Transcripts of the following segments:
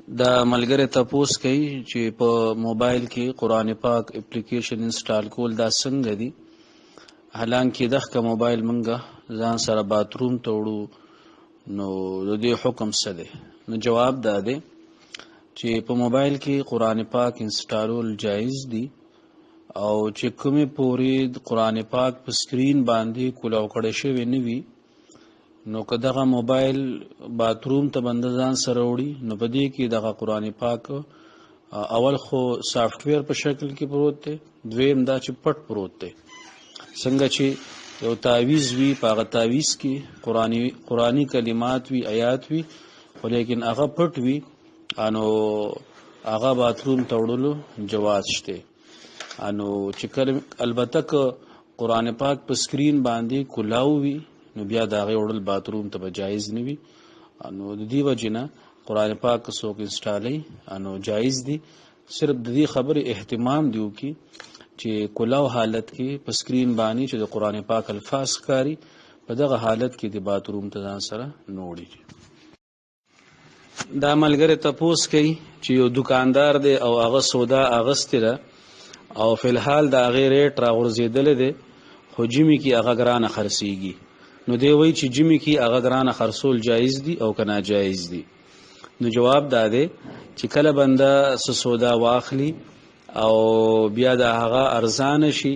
دا ملګری تپوس کوي چې په موبایل کې قرآن پاک اپلیکیشن انسټال کول دا څنګه دي. حالانکه دغه موبایل منګه ځان سره باتروم ته وړو نو د دې حکم څه دی؟ نو جواب دا دی چې په موبایل کې قرآن پاک انسټالول جایز دي او چې کومې پورې قرآن پاک په سکرین باندې کولاو کړی شوی نه وي نو که دغه موبایل باتروم ته بنده ځان سره وړي نو په دې کې دغه قرآن پاک اول خو سافټویر په شکل کې پروت دی، دویم دا چې پټ پروت دی. څنګه چې یو تعویز وي په هغه تعویز کې قرآني کلمات وي، آیات وي، خو لیکن هغه پټ وي انو هغه باتروم ته وړلو جواز شته. انو چې کله البته که قرآن پاک په سکرین باندې کولاو وي نو بیا د هغې وړل باتروم ته به جایز نه وي. نو د دې وجې نه قرآن پاک که څوک انسټالوي نو جایز دي. صرف د دې خبرې اهتمام دی وکړي چې کولاو حالت کې په سکرین باندې چې د قرآن پاک الفاظ ښکاري په دغه حالت کې د باتروم ته ځان سره نه وړي. دا ملګری تپوس کوي چې یو دکاندار دی او هغه سودا اغستې ده او فی الحال د هغې ریټ راغورځېدلی دی خو جمې کې هغه ګرانه خرڅېږي. نو دی وایي چې جمې کې هغه ګرانه خرڅول جایز دي او که ناجایز دي. نو جواب دا دی چې کله بنده څه سودا واخلي او بیا د هغه ارزانه شي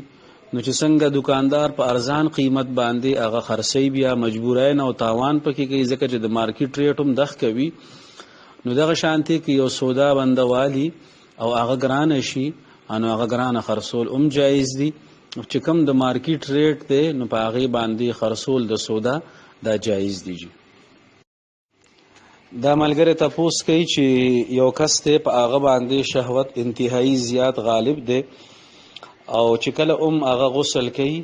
نو چې څنګه دکاندار په ارزان قیمت باندې هغه خرڅوي بیا مجبورین او تاوان پکې کوي ځکه چې د مارکیټ ریټ هم دغ کوي. نو دغه شانتې کې یو سودا بنده والی او هغه ګرانه شي نو هغه ګرانه خرڅول هم جایز دي. چې کوم د مارکیټ ریټ دی نو په هغې باندې خرڅول د سودا دا جایز دي. دا ملګری تپوس کوي چې یو کس دی په هغه باندې شهوت انتهایی زیات غالب دی او چې کله هغه غسل کوي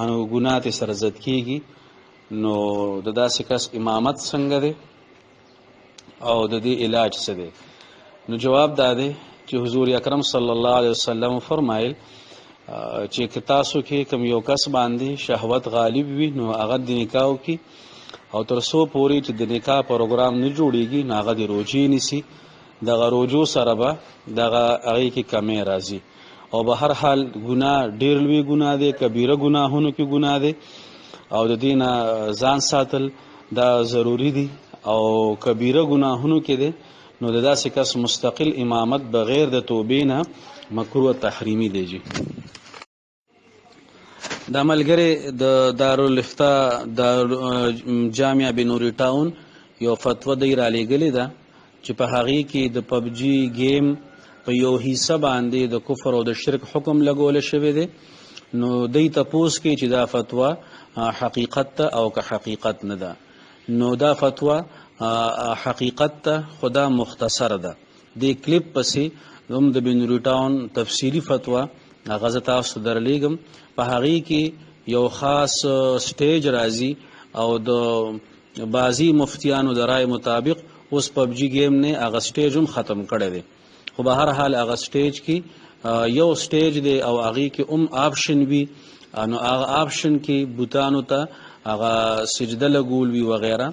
نو ګناه ترې سره زد کېږي. نو د داسې کس امامت څنګه دی او د دې علاج څه دی؟ نو جواب دا دی چې حضور اکرم صلی الله علیه وسلم فرمایل چې که تاسو کې کوم یو کس باندې شهوت غالب وي نو هغه د نکاح وکړي او تر څو پورې چې د نکاح پروګرام نه جوړیږي نو هغه د روجې نیسي. دغه روجو سره به دغه هغې کې کمی راځي او به هر حال ګناه ډېر لوی ګناه دی، کبیره ګناهونو کې ګناه دی او د دې نه ځان ساتل دا ضروري دي او کبیره ګناهونو کې دی نو د داسې کس مستقل امامت بغیر د توبې نه مکروه تحریمی دی. دا ملګری د دارالفتاء جامعه بنوري ټاون یو فتوه دی رالیږلې ده چې په هغې کې د پبجي گیم په یو حصه باندې د کفر او د شرک حکم لګولی شوی دی. نو دی تپوس کوي چې دا فتوه حقیقت ته او که حقیقت نه ده. نو دا فتوه حقیقت ته خدا مختصر ده. دی کلیپ پسې هم د بنوري ټاون تفصیلی فتوه هغه زه تاسو درلیږم. په هغې کې یو خاص سټیج راځي او د بعضي مفتیانو د رای مطابق اوس پبجي گیم نه هغه سټیج هم ختم کړی دی. خو به هر حال هغه سټیج کې یو سټیج دی او هغې کې آپشن وي نو هغه آپشن کې بوتانو ته هغه سجده لګول وي وغیره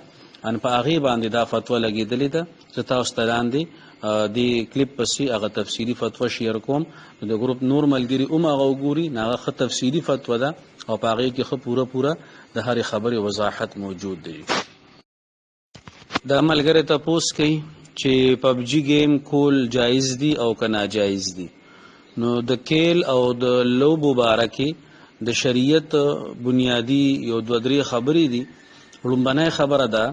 ان په هغې باندې دا فتوه لګېدلې ده. زه تاسو ته لاندې دی کلیپ پسې هغه تفصیلي فتوه شیر کوم. د ګروپ نور ملګري هم هغه وګوري نو هغه ښه تفصیلي فتوه ده او په هغې کې ښه پوره د هرې خبرې وضاحت موجود دی. دا ملګری تپوس کوي چې پبجي گیم کول جایز دي او که ناجایز دي. نو د کیل او د لوبو باره کې د شریعت بنیادي یو دوه درې خبرې دي. لومبنۍ خبره ده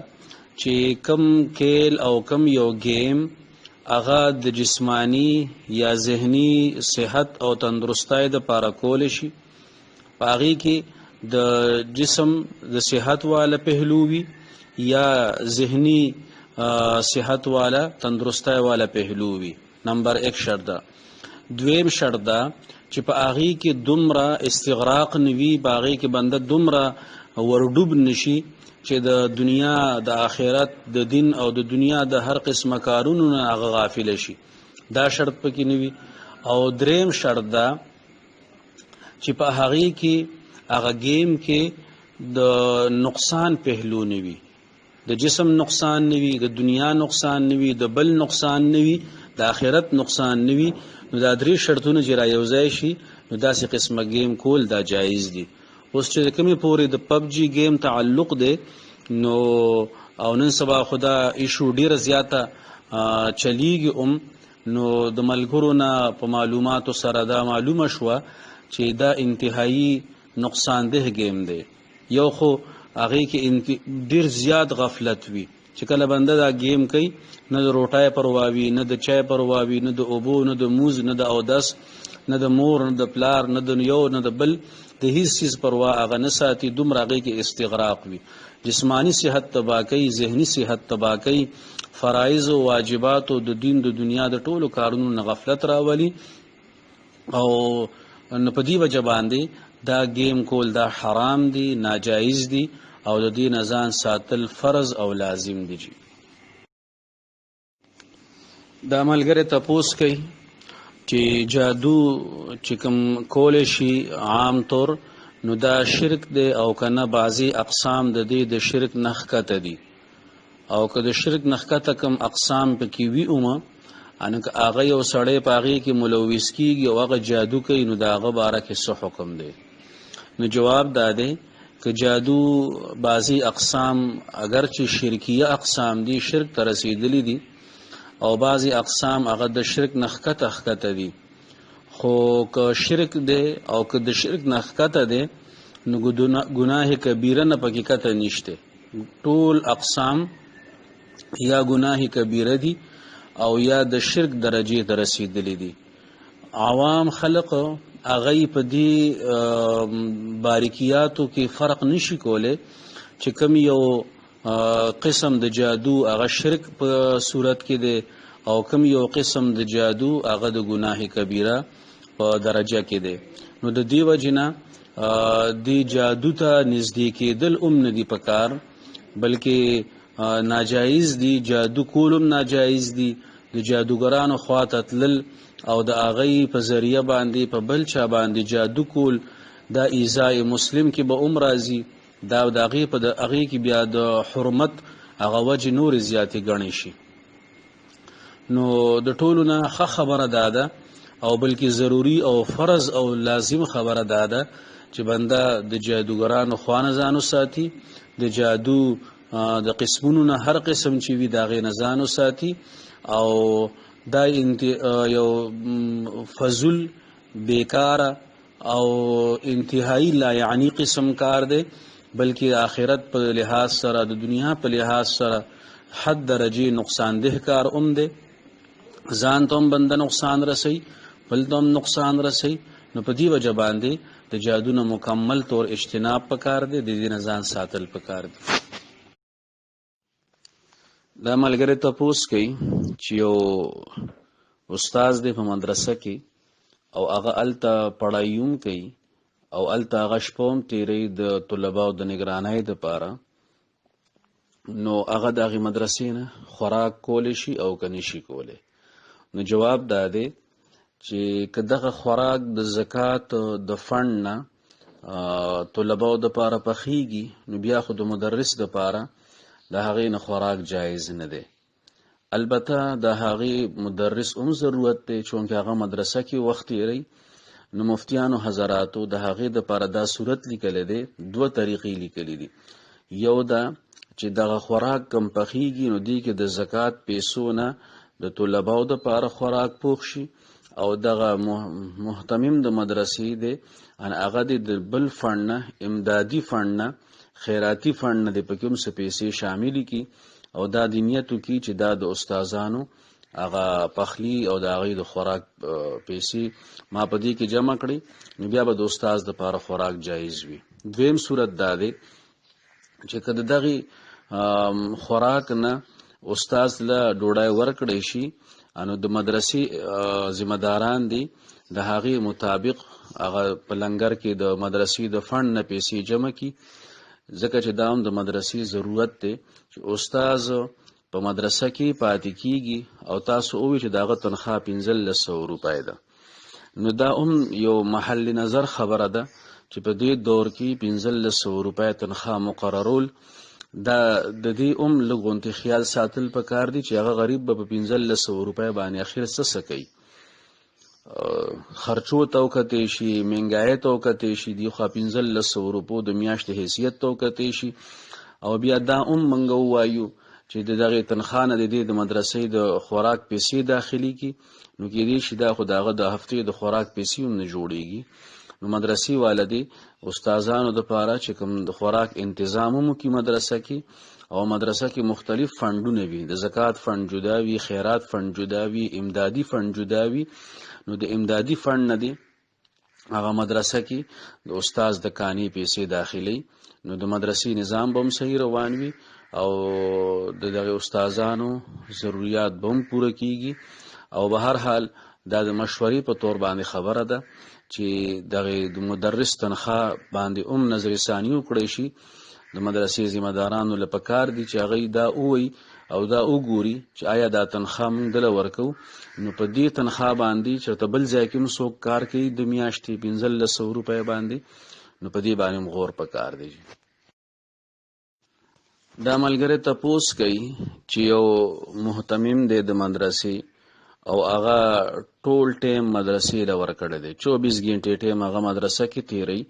چې کم کیل او کم یو گیم هغه د جسمانی یا ذهنی صحت او تندرستۍ دپاره کولی شي. په هغې کې د جسم د صحت والا پهلو وي یا ذهنی صحت والا تندرستۍ والا پهلو وي. نمبر 1 شرط ده. دویم شرط ده چې په هغې کې دومره استغراق نه وي، په هغې کې بنده دومره ورډوب نشي چې د دنیا د آخرت د دین او د دنیا د هر قسمه کارونو نه هغه غافل شي. دا شرط پکې نه وي. او دریم شرط ده چې په هغې کې هغه گیم کې د نقصان پهلو نه وي. د جسم نقصان نه وي، د دنیا نقصان نه وي، د بل نقصان نه وي، د آخرت نقصان نه وي، نو دا درې شرطونه چې را یوځای شي نو داسې قسمه گیم کول دا جایز دي. اوس چې کومې پورې د پبجي گیم تعلق دی نو او نن سبا خدا ایشو ډیره زیاته چلیږي نو د ملګرو نه په معلوماتو سره دا معلومه شوه چې دا انتهایی نقصان ده گیم دی. یو خو هغې کې ډیر زیات غفلت وي چې کله بنده دا گیم کوي نه د روټای پروا وي، نه د چای پروا وي، نه د اوبو، نه د موز، نه د اودس، نه د مور، نه د پلار، نه د یو نه د بل د هیڅ چیز پروا هغه نه ساتي. دومره هغې کې استغراق وي، جسمانی صحت تباه کوي، ذهني صحت تباه کوي، فرایض او واجبات او د دین د دنیا د ټولو کارونو نه غفلت راولي. او نو په دې وجه باندې دا گیم کول دا حرام دي، ناجایز دي او د دې نه ځان ساتل فرض او لازم دي. دا ملګری تپوس کوي چې جادو چې کوم کولی شي عام طور نو دا شرک دی او کنه بعضی اقسام د دې د شرک نه ښکته دي، او که د شرک نه ښکته کوم اقسام پکې وي انه که هغه یو سړی په هغې کې ملوث کېږي او هغه جادو کوي نو د هغه باره کې څه حکم دی؟ نو جواب دا دی که جادو بعضی اقسام اگر چې شرکیه اقسام دي، شرک ته رسیدلی دي، او بعضی اقسام هغه د شرک نه ښکته دي، خو که شرک دی او که د شرک نه ښکته دی نو ګناه کبیره نه پکې کته نشته. ټول اقسام یا ګناه کبیره دي او یا د شرک درجې ته رسیدلی دي. عوام خلق هغه په دې باریکیاتو کې فرق نشي کولی چې کوم یو قسم د جادو هغه شرک په صورت کې دی او کوم یو قسم د جادو هغه د ګناه کبیره په درجه کې دی. نو د دې وجې نه د جادو ته نږدې کېدل نه دي پکار، بلکې ناجایز دي. جادو کولم ناجایز دي، د جادوګرانو خواته تلل او د هغې په ذریعه باندې په بل چا باندې جادو کول دا ایذای مسلم کې به راځي، دا د هغې په هغې کې بیا د حرمت هغه وجې نورې زیاتې ګڼې شي. نو د ټولو نه ښه خبره دا ده او بلکې ضروري او فرض او لازم خبره دا ده چې بنده د جادوګرانو خوا نه ځان وساتي، د جادو د قسمونو نه هر قسم چې وي د هغې نه ځان وساتي. او دا یو فضول بیکاره او انتهایی لا یعنی قسم کار دی، بلکې د آخرت په لحاظ سره د دنیا په لحاظ سره حد درجه نقصان ده کار دی. ځان ته هم بنده نقصان رسي، بل ته هم نقصان رسي. نو په دې وجه باندې د جادو نه مکمل طور اجتناب پکار دی، د دې نه ځان ساتل پکار دی. دا ملګری تپوس کوي چې یو استاد دی په مدرسه کې او هغه هلته پړایي کوي او هلته هغه شپه هم تېروي د طلباو د نګرانۍ دپاره. نو هغه د هغې مدرسې نه خوراک کولی شي او که نشي کولی؟ نو جواب دا دی چې که دغه خوراک د زکات د فنډ نه طلباو دپاره پخیږي نو بیا خو د مدرس دپاره د هغې نه خوراک جایز نه دی. البته د هغې مدرس هم ضرورت دی چونکې هغه مدرسه کې وخت تېروي. نو مفتیانو حضراتو د هغې دپاره دا صورت لیکلی دی، دوه طریقې لیکلی دي. یو دا چې دغه خوراک کم پخیږي نو دې کې د زکات پیسو نه د طلباو دپاره خوراک پوخ شي او دغه محتمم د مدرسې دی هغه د بل فنډ نه، امدادي فنډ نه، خیراتی فنډ نه د پکې هم څه پیسې شاملې کړي او دا د نیت وکړي چې دا د استادانو هغه پخلی او د هغې د خوراک پیسې ما په دې کې جمع کړي نو بیا به د استاد دپاره خوراک جایز وي. دویم صورت دا دی چې که د دغې خوراک نه استاد له ډوډۍ ورکړی شي نو د مدرسې ذمهداران دي د هغې مطابق هغه په لنګر کې د مدرسې د فنډ نه پیسې جمع کړي، ځکه چې دا هم د مدرسې ضرورت دی چې استاذ په مدرسه کې پاتې کیږي او تاسو ووایئ چې د هغه تنخواه 1500 روپۍ ده. نو دا هم یو محل نظر خبره ده چې په دې دور کې 1500 روپۍ تنخواه مقررول دا د دې لږ خیال ساتل پکار دي چې هغه غریب به په 1500 روپۍ باندې اخر څه کوي، خرچو ته وکتې شي، مهنګای ته وکتې شي، دی خو 1500 روپو د میاشتې حیثیت ته وکتې شي. او بیا دا منګ وایو چې دغه تنخواه نه د مدرسې د خوراک پیسې داخلي کی، نو کېدای شي دا خو دغه د هفتې د خوراک پیسې هم نه جوړیږي. نو مدرسې والدي استادانو د پاره چې کوم د خوراک تنظیم مو کی مدرسه کې، او مدرسه کې مختلف فندونه وي، د زکات فند جدا وي، خیرات فند جدا وي، امدادي فند جدا وي. نو د امدادي فند نه دی هغه مدرسه کې د استاد د کانی پیسې داخلي، نو د مدرسې نظام به هم صحیح روان وي او دغه استادانو ضرورت به هم پوره کیږي. او به هر حال دا د مشورې په تور باندې خبره ده چې دغه د مدرس تنخواه باندې نظر ثانی وکړي شي. د مدرسې ذمہ دارانو لپاره کار دي چې هغه دا وایي او دا وګوري چې آیا دا تنخواه موږ دله ورکو، نو په دې تنخواه باندې چېرته بل ځای کې څوک کار کوي د میاشتې 1500 روپۍ باندې، نو په دې باندې غور پکار دی. دا ملګری تپوس کوي چې یو محتمم دی د مدرسې او هغه ټول ټیم مدرسې له ورکړی دی، 24 غنټې ټیم هغه مدرسه کې تیری.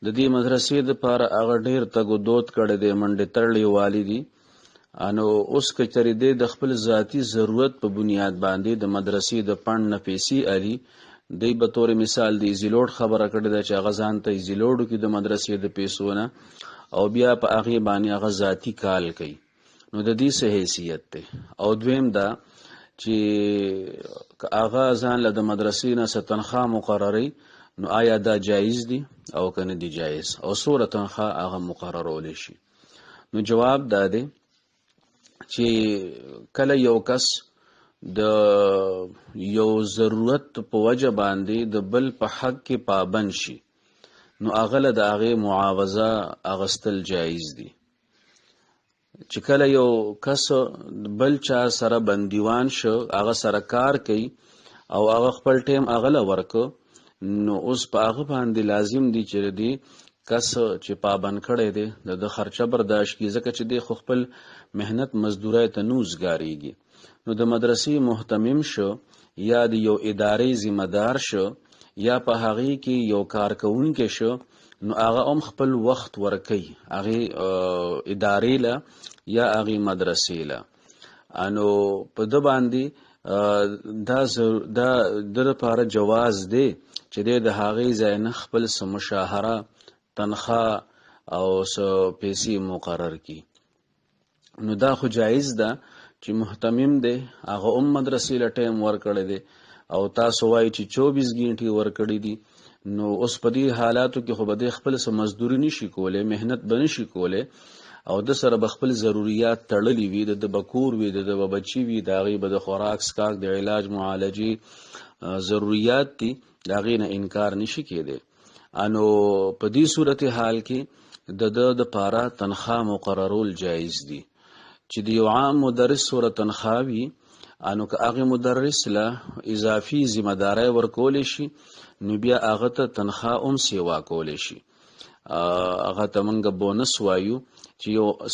د دې مدرسې دپاره هغه ډېر تګ و دود کړی دی، منډې تړلې والی دي. نو اوس که چېرې دی د خپل ذاتي ضرورت په بنیاد باندې د مدرسې د فنډ نه پیسې الي، دی به طور مثال د ایزي لوډ خبره کړې ده چې هغه ځان ته ایزي لوډ وکړي د مدرسې د پیسو نه، او بیا په هغې باندې هغه ذاتي کال کوي، نو د دې څه حیثیت دی. او دویم دا چې هغه ځان له د مدرسې نه څه تنخواه مقرروي، نو آیا دا جایز دی او که نه دی جایز، او څومره تنخواه هغه مقررولی شي. نو جواب دا دی چې کله یو کس د یو ضرورت په وجه باندې د بل په حق کې پابند شي، نو هغه له د هغې معاوضه اخیستل جایز دي. چې کله یو کس بل چا سره بندیوان شو، هغه سره کار کوي او هغه خپل ټیم هغه له ورکو، نو اوس په هغه باندې لازم دی چې دی کس چې پابند کړی دی د خرچه برداشت کړي، ځکه چې دی خو خپل مهنت مزدورۍ ته نه وزګارېږي. نو د مدرسې محتمم شو یا د یو ادارې ذمہ دار شو یا په هغې کې یو کارکوونکی شو، نو هغه هم خپل وخت ورکوي هغې ادارې له یا هغې مدرسې له. نو په ده باندې دا د لپاره جواز دی چې دی د هغې ځای نه خپل څه مشاهره تنخواه او څه پیسې مقرر کړي. نو دا خو جایز ده چې محتمم دی هغه هم مدرسې له ټایم ورکړی دی او تاسو وایي چې 24 غنټې ورکړي دي، نو اوس په دې حالاتو کې خو به دی خپل څه مزدوري نشي کولی، مهنت به نشي کولی، او د سره به خپل ضروریات تړلي وي، د به کور وي، د به بچي وي، د هغې به د خوراک سکاک د علاج معالجې ضروریات دي، د هغې نه انکار نشي کېدی. نو په دې صورت حال کې د ده دپاره تنخواه مقررول جایز دي. چې د یو عام مدرس سوره تنخواه وي، نو که هغې مدرس له اضافي ذمه دارۍ ورکولی شي، نو بیا هغه ته تنخواه هم سیوا کولی شي. هغه ته موږ بونس وایو چې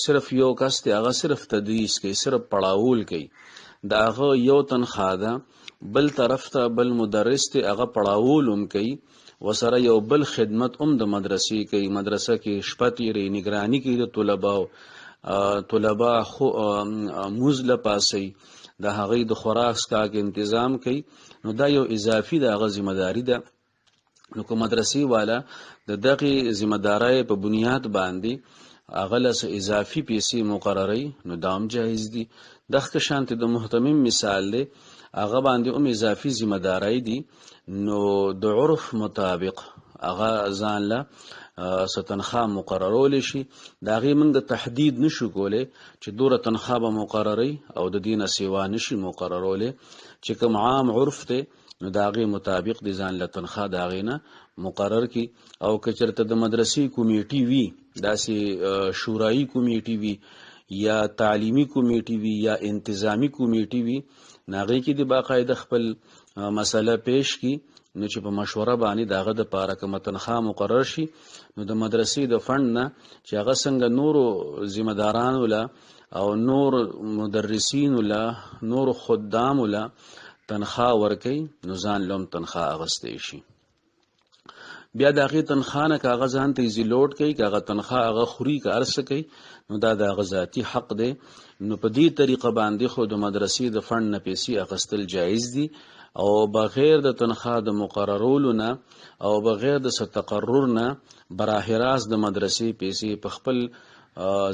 صرف یو کس دی هغه صرف تدریس کوي، صرف پړاوول کوي، د هغه یو تنخواه ده. بل طرف ته بل مدرس دی هغه پړاوول هم کوي، وسره یو بل خدمت هم د مدرسې کوي، مدرسه کې شپه تیری، نگرانی کوي د طلبا موز لپاسي، د هغې د خوراک سکاک انتظام کوي. نو دا یو اضافي د هغه ذمہ داري ده. نو که مدرسې والا د دغې ذمہ دارۍ په بنیاد باندې هغه له اضافي پیسې مقرروي، نو دا هم جایز دي. دغه شانتې د محتمم مثال دی، هغه باندې هم اضافي ذمہ دارۍ دي، نو د عرف مطابق هغه ځان له څه تنخواه مقررولی شي. د هغې موږ تحدید نشو کولی چې دوره تنخواه به مقرروي او د دې نه سیوا نشي مقررولی. چې کوم عام عرف دی نو د هغې مطابق د ځان له تنخواه د هغې نه مقرر کړي. او که چېرته د مدرسې کمیټي وي، داسې شورایي کمیټي وي یا تعلیمی کمیټي وي یا انتظامی کمیټي وي، هغې کې د باقاعده خپل مسله پیش کی، نو چې په مشوره باندې داغه د پاره کومه تنخواه مقرر شي، نو د مدرسې د فند نه چې هغه څنګه نورو ذمہ دارانو له او نور مدرسین له نور خدام له تنخواه ورکوي، نو ځان لوم تنخواه اغستی شي. بیا د هغې تنخواه نه که هغه ځان ته ایزي لوډ کوي، که هغه تنخواه هغه خوري که هر څه کوي، نو دا د هغه ذاتي حق دی. نو په دې طریقه باندې خو د مدرسې د فند نه پیسې اخیستل جایز دي، او بغیر د تنخواه د مقررولو نه او بغیر د څه تقرر نه براه راست د مدرسې پیسې په خپل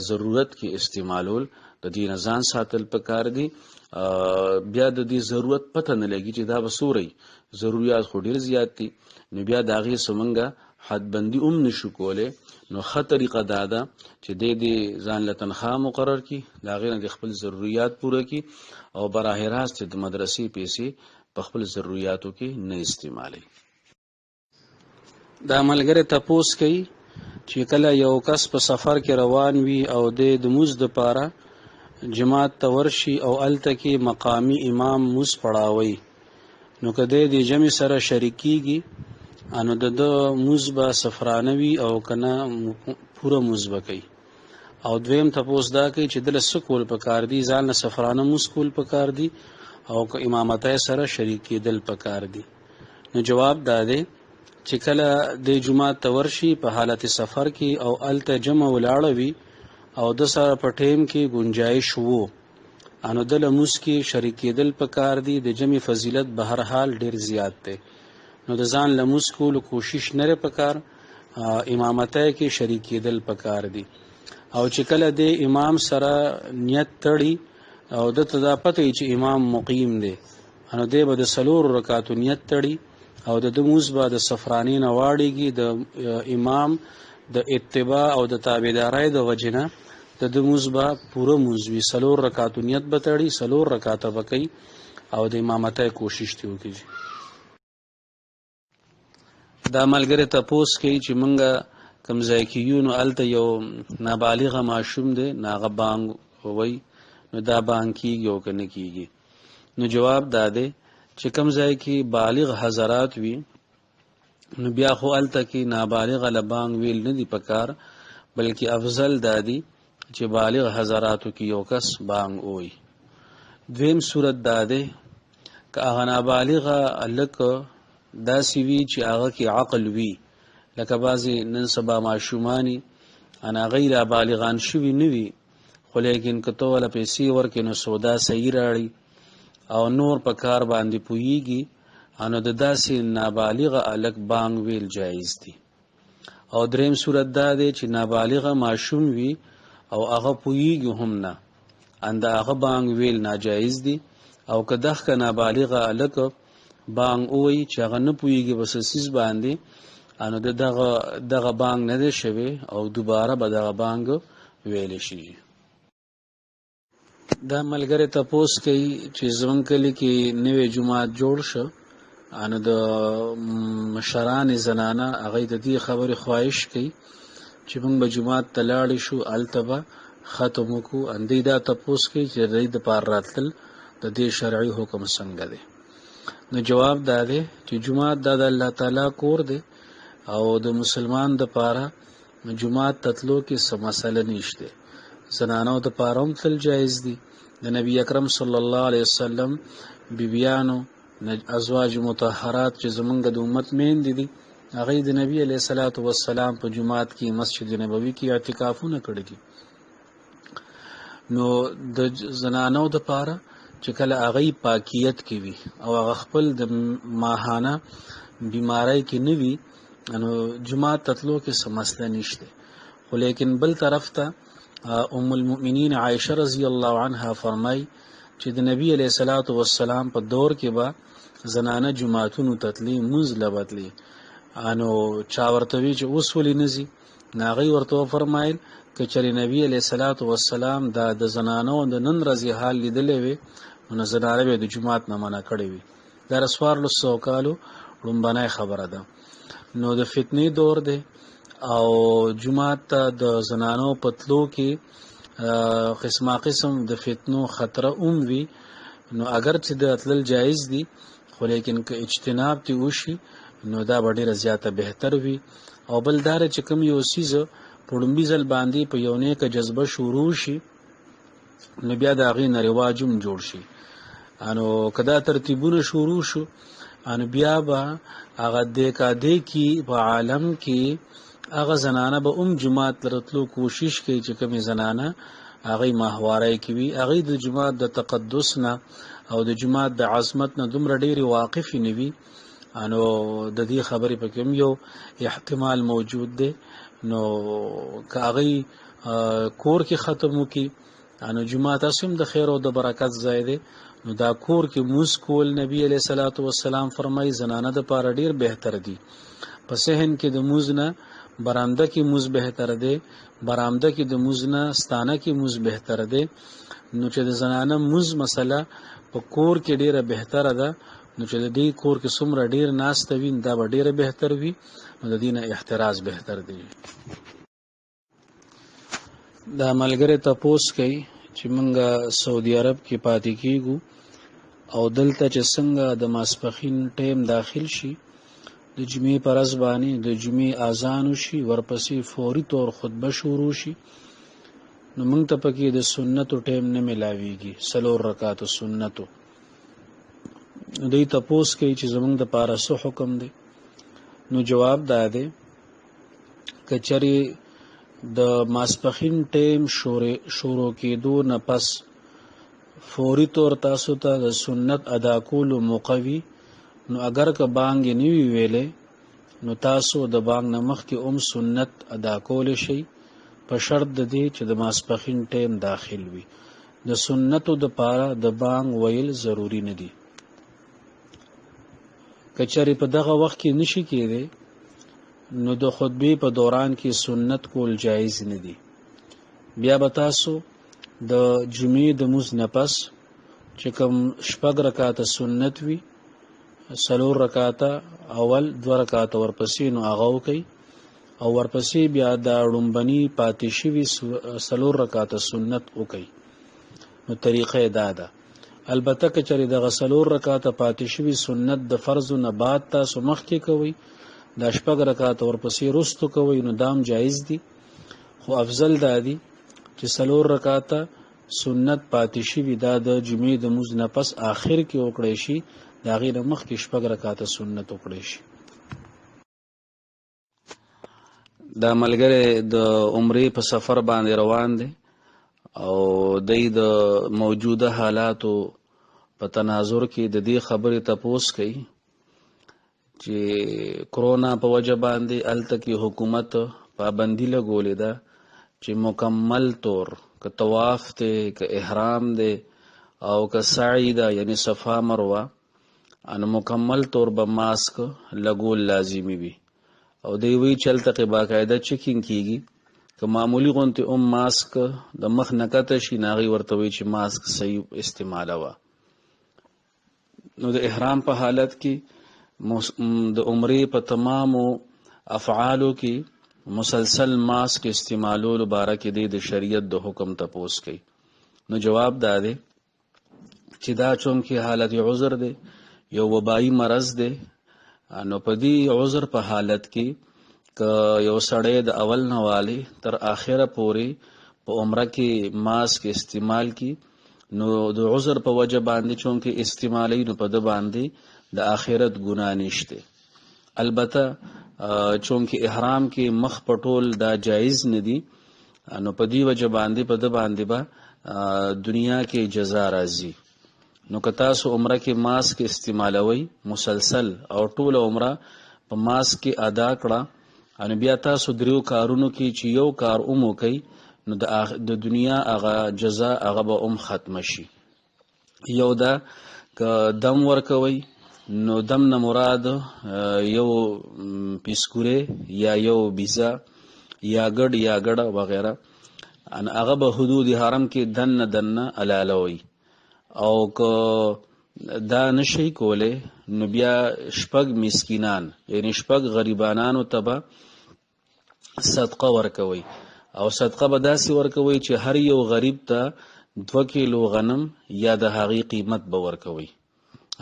ضرورت کې استعمالول د دې نه ځان ساتل پکار دي. بیا د دې ضرورت پته نه لګي چې دا به څومره ضرورت خو ډېر زیات دي، نو بیا د هغې څه موږ حدبندي هم نشو کولی. نو ښه طریقه دا ده چې دې ځان له تنخواه مقرر کړي، د هغې نه د خپل ضروریات پوره کړي، او براه راست د مدرسې پیسې په خپل ضروریاتو کې نه استعمالوي. دا ملګری تپوس کوي چې کله یو کس په سفر کې روان وي او د لمونځ دپاره جماعت ته ورشي او هلته کې مقامي امام لمونځ پړاوی، نو که دی د جمع سره شریک کېږي، نو د ده لمونځ به صفرانه وي او که نه پوره لمونځ به کوي. او دویم تپوس دا کوي چې دله څه کول پکار دي، ځان له صفرانه لمونځ کول پکار دي او که امامتی سره شریک کېدل پکار دي. نو جواب دا دی چې کله د جماعت ته ورشي په حالت سفر کې او هلته جمع ولاړه وي او د سره په ټیم کې گنجایش وو، نو د لمونځ کې شریک کېدل پکار دي. د جمع فضیلت به هر حال ډیر زیات دی، نو د ځان لمونځ کولو کوشش نه پکار، امامتی کې شریک کېدل پکار دي. او چې کله د امام سره نیت تړي او دته دا پته چې امام مقیم دی، نو دی به د 4 رکعاتو نیت تړي او د لمونځ به د صفرانې نه واړېږي. د امام د اتباع او د تابعدارۍ د وجې نه د لمونځ به پوره لمونځ وي، 4 رکعاتو نیت به تړي، 4 رکعاته به کوي او د امامتی کوشش دې وکړي. دا ملګری تپوس کوي چې مونږ کوم ځای کې یو، نو هلته یو نابالغه ماشوم دی، نو هغه بانګ ووایي، نو دا بانګ کېږي او که نه کېږي. نو جواب دا دی چې کوم ځای کې بالغ حضرات وي، نو بیا خو هلته کې نابالغه له بانګ ویل نه دي پکار، بلکې افضل دا دی چې بالغ حضراتو کې یو کس بانګ ووایي. دویم صورت دا دی که هغه نابالغه هلک داسې وي چې هغه کې عقل وي، لکه بعضې نن سبا ماشوماني هغوی را بالغان شوي نه وي، خو لیکن که ته وله پیسې ورکړې نو سودا صحیح راړي او نور په کار باندې پوهیږي، نو د داسې نابالغه هلک بانګ ویل جایز دي. او دریم صورت دا دی چې نابالغه ماشوم وي او هغه پوهیږي هم نه، د هغه بانګ ویل ناجایز دي. او که دغه نابالغه هلک بانګ ووایي چې هغه نه پوهیږي په څه څیز باندې، نو دغه بانګ نه دی شوی او دوباره به دغه بانګ ویلی شي. دا ملګری تپوس کوي چې زموږ کلي کې نوی جومات جوړ شو، نو د مشرانې زنانه هغوی د دې خبرې خواهش کوي چې موږ به جومات ته لاړې شو، هلته به ختم وکړو. دوی دا تپوس کوي چې د دوی دپاره راتلل د دې شرعي حکم څنګه دی. نو جواب دا دی چې جومات دا د الله تعالی کور دی او د مسلمان دپاره جومات ته تلو کې څه مسله نشته. زنانو دپاره هم تل جایز دي. د نبی اکرم صلی الله علیه وسلم بیبیانو ازواج مطهرات چې زمونږ د امت میندې دي، هغوی د نبی علیه الصلاة والسلام په جومات کې مسجد نبوي کې اعتکافونه کړي دي. نو د زنانو دپاره چې کله هغوی پاکیت کې وي او هغه خپل د ماهانه بیماری کې نه وي، نو جومات ته تلو کې څه مسله نشته. خو لیکن بل طرف ته ام المؤمنین عائشه رضی الله عنها فرمای چې د نبی علیه الصلاة والسلام په دور کې به زنانه جماعتونو ته تلي، لمونځ له به تلي. نو چا ورته وي چې اوس ولې نه ځي؟ نو هغوی ورته وفرمایل که چېرې نبي علیه الصلاة والسلام دا د زنانو د نن ورځې حال لیدلی وي، نو زنانه به د جومات نه منع کړی وي. دا د 1400 کالو لومبنۍ خبره ده. نو د فتنې دور دی او جومات ته د زنانو په تلو کې قسمه قسم د فتنو خطر وي، نو اگر چې د اتلل جایز دي خو لیکن که اجتناب تی وشي نو دا به ډیره زیاته بهتر وي. او بل دار چې کوم یو سیز په لومبي ځل باندې په یو نیکه جذبه شروع شي نو بیا د هغې نه رواجم جوړ شي. انو کدا ترتیبونه شروع شو ان بیا به هغه دیکادې کې په عالم کې هغه زنانه به جماعت لرتلو کوشش کوي چې کومې زنانه هغه ماهواره کوي، هغه د جماعت د تقدس نه او د جماعت د عظمت نه دومره ډېری واقف نه وي. انو د دې خبرې په کوم یو احتمال موجود دی، نو که هغه کور کې ختم وکي انو جماعت اسیم د خیر او د برکت ځای دی، نو دا کور کې موږ کول نبی علیہ الصلوۃ والسلام فرمایي زنانه د پاره ډیر بهتر دي. په صحن کې د موږ نه برامده کې موږ بهتر دی، برامده کې د موږ نه ستانه کې موږ بهتر دی. نو چې د زنانه موږ مسله په کور کې ډیره بهتره ده، نو چې د دې کور کې څومره ډیر ناسته وي دا به ډیره بهتر وي، نو د دې نه احتراز بهتر دی. دا ملګری تپوس کوي چې مونږه سعودي عرب کې پاتې کیږو او دلته چې څنګه د ماسپخین ټیم داخل شي د جمعې پر ورځ باندې د جمعې اذان وشي ورپسې فوري طور خطبه شروع شي، نو مونږ ته پکې د سنتو ټیم نه ملاويږي، 4 رکعات سنتو. دوی تپوس کوي چې زمونږ د پاره څه حکم دی؟ نو جواب دا دی کچري د ماسپخین ټیم شروع کېدو نه پس فوري طور تاسو ته د سنت ادا کولو موقوي، نو اگر که بانګ نه وی ویلې نو تاسو د بانګ نه مخکې سنت ادا کول شي په شرط د دې چې د ماسپخین ټیم داخل وي. د سنتو د پاره د بانګ ویل ضروری نه دي. کچري په دغه وخت کې نشي کېده نو د خطبه په دوران کې سنت کول جایز نه دي. بیا به تاسو د جمعې د مونځ نه پس چې کوم 6 رکعات سنت وي 4 رکعات اول 2 رکعات ورپسې نو هغه وکي او ورپسې بیا د لومبني پاتې شوي 4 رکعات سنت وکي. نو طریقه دا ده. البته که چېرې د 4 رکعات پاتې شوي سنت د فرض نه بعد تاسو مخکې کوي دا 6 رکعات ورپسې رستو کوي نو دام جایز دي، خو افضل دا دي چې 4 رکعات سنت پاتې شوي دا د جمعې د مونځ نه پس آخر کې وکړي شي، دا غیر مخکې 6 رکعات سنت وکړي شي. دا ملګری د عمرې په سفر باندې روان دی او د موجوده حالاتو په تناظر کې د دې خبرې تپوس کوي چې کرونا په وجه باندې الته کې حکومت پابندي لګولې ده چې مکمل طور که طواف ته که احرام ده او که سعی ده یعنی صفا مروه ان مکمل طور به ماسک لګول لازمی وي او دی وی چلته کې باقاعده چیکینګ کیږي که معمولی غونته ماسک د مخ نکته شي ناغي ورته وي چې ماسک صحیح استعمالوه. نو د احرام په حالت کې د عمرې په تمامو افعالو کې مسلسل ماسک استعمالولو باره کې د شریعت د حکم تپوس کوي. نو جواب دا دی چې دا چون کې حالت عذر دی، یو وبایي مرض دی، نو په دې عذر په حالت کې که یو سړی د اول نه والی تر آخره پورې په عمره کې ماسک استعمال کی نو د عذر په وجه باندې چون کې استعمالي نو په د باندې د آخرت ګناه نشته. البته چون کې احرام کې مخ پټول دا جایز نه دي، نو په دې وجه باندې په د باندې با دنیا کې جزا راځي. نو که تاسو عمره کې ماسک استعمالوي مسلسل او ټول عمره په ماسک کې ادا کړه ان بیا تاسو دریو کارونو کې چې یو کار کوي نو د دنیا هغه جزا هغه به ختم شي. یو دا که دم ورکوي نو دم نه مراد یو پیسکوره یا یو بیزا یا ګډ یا ګډه وغیرہ ان هغه به حدود حرم کې دن علالوي او که دا نشي کوله نو بیا 6 مسکینان یعنی 6 غریبانانو ته به صدقه ورکوي او صدقه به داسې ورکوي چې هر یو غریب ته 2 کیلو غنم یا د هغې قیمت به ورکوي.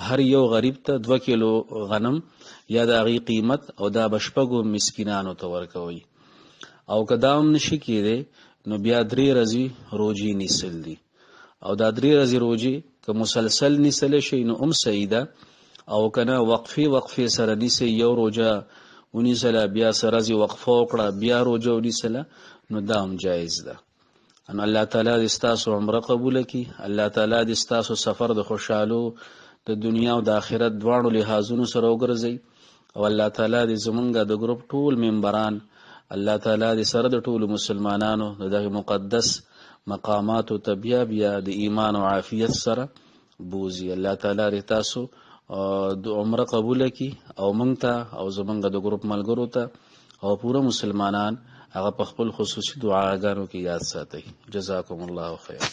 هر یو غریب ته 2 کیلو غنم یا د هغې قیمت، او دا به 6 مسکینانو ته ورکوي. او که دا هم نشي کېدی نو بیا 3 ورځې روجې نیسل دي. او دا 3 ورځې روجې که مسلسل نیسلی شي نو هم صحیح ده، او که نه وقفې سره نیسئ، یو روجه ونیسله بیا څه ورځې وقفه وکړه بیا روجه ونیسله، نو دا هم جایز ده. نو الله تعالی دې ستاسو عمره قبوله کړي. الله تعالی دې ستاسو سفر د خوشحالو د دنیا او د آخرت دواړو لحاظونو سره وګرځي. او الله تعالی دې زمونږ د ګروپ ټول ممبران الله تعالی دې سره د ټولو مسلمانانو د دغه مقدس مقاماتو ته بیا د ایمان او عافیت سره بوزي. الله تعالی دې تاسو د عمره قبوله کړي، او موږ ته او زمونږ د ګروپ ملګرو ته او پوره مسلمانان هغه په خپل خصوصي دعاګانو کې یاد ساتئ. جزاکم الله خیر.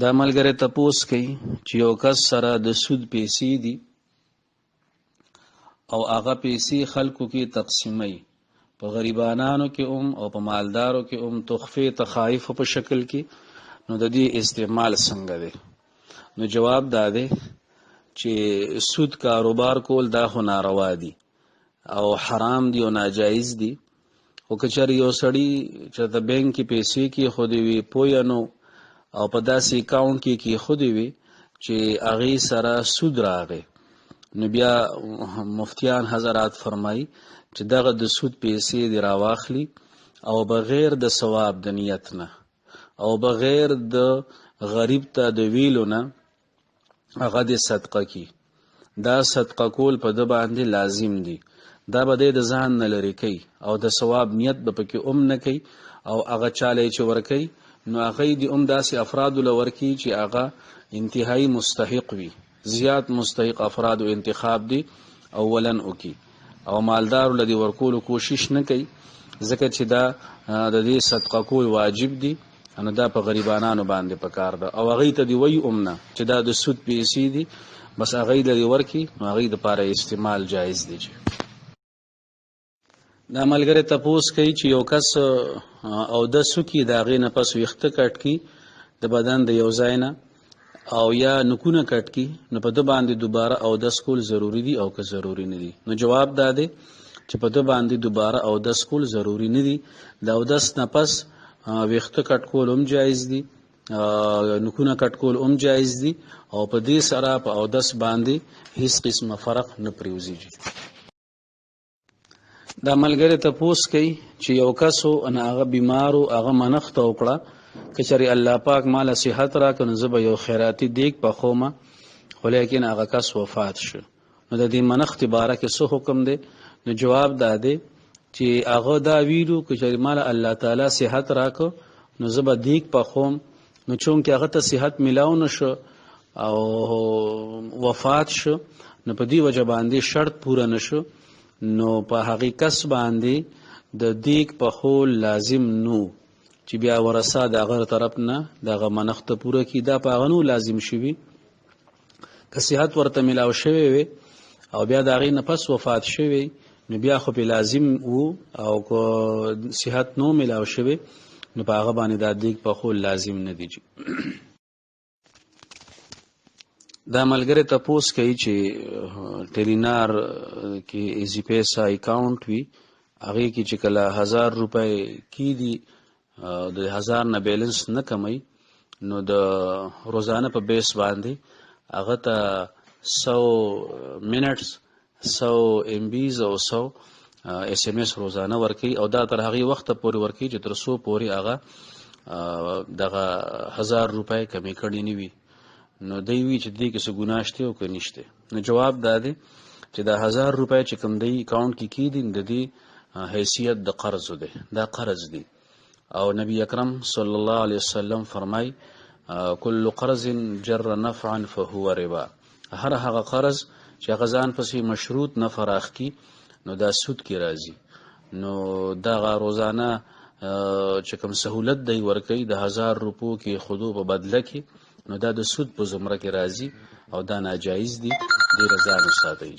دا ملګری تپوس کوي چې یو کس سره د سود پیسې دي او هغه پیسې خلکو کې تقسیموي، په غریبانانو کې او په مالدارو کې تحفې تخایف په شکل کې، نو د دې استعمال څنګه دی؟ نو جواب دا دی چې سود کاروبار کول دا خو ناروا دي او حرام دي او ناجایز دي. خو که چېرې یو سړي چېرته بینک کې پیسې کېښودې وي پویه نو، او په داسې اکاونټ کې کېښودې وي چې هغې سره سود راغی، نو بیا مفتیان حضرات فرمایي چې دغه د سود پیسې دې راواخلي او بغیر د ثواب د نیت نه او بغیر د غریب ته د ویلو نه هغه دې صدقه کړي. دا صدقه کول په ده باندې لازم دي. دا به د ځان نه لرې کوي او د ثواب نیت به پکې نه کوي، او هغه چاله چې ورکوي نو هغه دې داسې افرادو له ورکوي چې هغه انتهایی مستحق وي. زیات مستحق افرادو انتخاب دي اولا وکړي، او مالدارو له دې ورکولو کوشش نه کوي، ځکه چې دا د دې صدقه کول واجب دي. نو دا په غریبانانو باندې پکار ده، او هغې ته دې وایي نه چې دا د سود پیسې دي، بس هغې له دې ورکړي، نو هغې دپاره استعمال جایز دی. دا ملګری تپوس کوي چې یو کس اودس وکړي، د هغې نه پس ویښته کټ کړي د بدن د یو ځای نه، او یا نکونه کټ کړي، نو په ده باندې دوباره اودس کول ضروري دي او که ضروري نه دي؟ نو جواب دا دی چې په ده باندې دوباره اودس کول ضروري نه دي. د اودس نه پس ویښته کټ کول هم جایز دي، نکونه کټ کول هم جایز دي، او په دې سره په اودس باندې هیڅ قسمه فرق نه پرېوځي. دا ملګری تپوس کوي چې یو کس و هغه بیمار و، هغه منښته وکړه که چېرې الله پاک ماله صحت راکړه نو زه به یو خیراتي دیګ پخومه، خو لیکن هغه کس وفات شو. نو د دې منښتې باره کې څه حکم دی؟ نو جواب دا دی چې هغه دا ویلو که چېرې ماله الله تعالی صحت راکړه نو زه به دیګ پخوم، نو چونکې هغه ته صحت میلاو نه شو او وفات شو، نو په دې وجه باندې شرط پوره نه شو، نو په هغې کس باندې د دیګ پخول لازم نو چې بیا ورثه د هغه طرف نه دغه منښته پوره کړي. دا په هغه نو لازم شوي که صحت ورته میلاو شوی وي او بیا د هغې نه پس وفات شوی نو بیا خو پې لازم وو، او که صحت نو میلاو شوی نو په هغه باندې دا دیګ پخول لازم نه دی. دا ملګری تپوس کوي چې ټیلینار کې ایزی پیسا اکاونټ وي، هغې کې چې کله 1000 روپۍ کېدي د 1000 نه بیلنس نه کمی، نو د روزانه په بیس باندې هغه ته 100 منټس 100 MBs او 100 SMS روزانه ورکوي، او دا تر هغې وخته پورې ورکوي چې تر څو پورې هغه دغه 1000 روپۍ کمې کړي نه وي. نو دی وی چې دې کې څه ګناه شته او که نشته؟ نو جواب دا دی چې دا 1000 روپۍ چې کوم دی اکاونټ کې کېدي د دې حیثیت د قرض دی، دا قرض دی. او نبی اکرم صلی الله علیه وسلم فرمای کل قرض جر نفعا فهو ربا، هر هغه قرض چې هغه ځان پسې مشروط نفع راخکي نو دا سود کې راځي. نو دغه روزانه چې کوم سهولت دی ورکوي د 1000 روپو کې خودو په بدله کې، نو دا د سود په زمره کې راځي او دا ناجایز دي. ډېره ځان وساتئ.